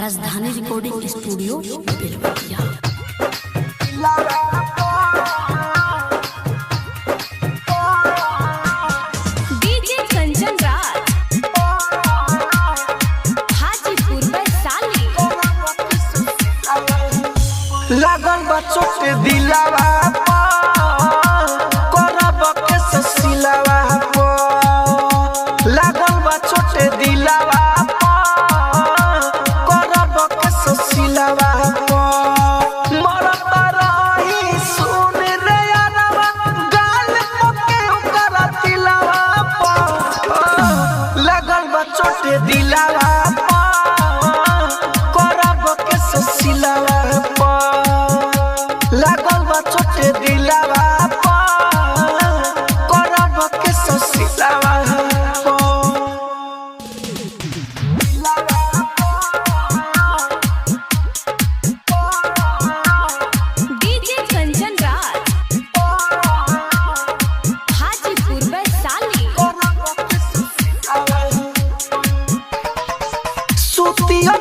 राजधानी recording studio Belwatiya. DJ Kanchan Raj Hajipur Vaishali. लागल बच्चों के दिलावा करब के ससिलावा लागल बच्चों के दिलावा करब के ससिलावा मरत रही सुन रे यारवा गाल पके ओकर दिलावा लागल बच्चों के दिलावा करब के ससिलावा लागल बा छोटे दिलावा करब के ससिलावा डीजे कंचन राज हाजीपुर वैशाली। सुतिया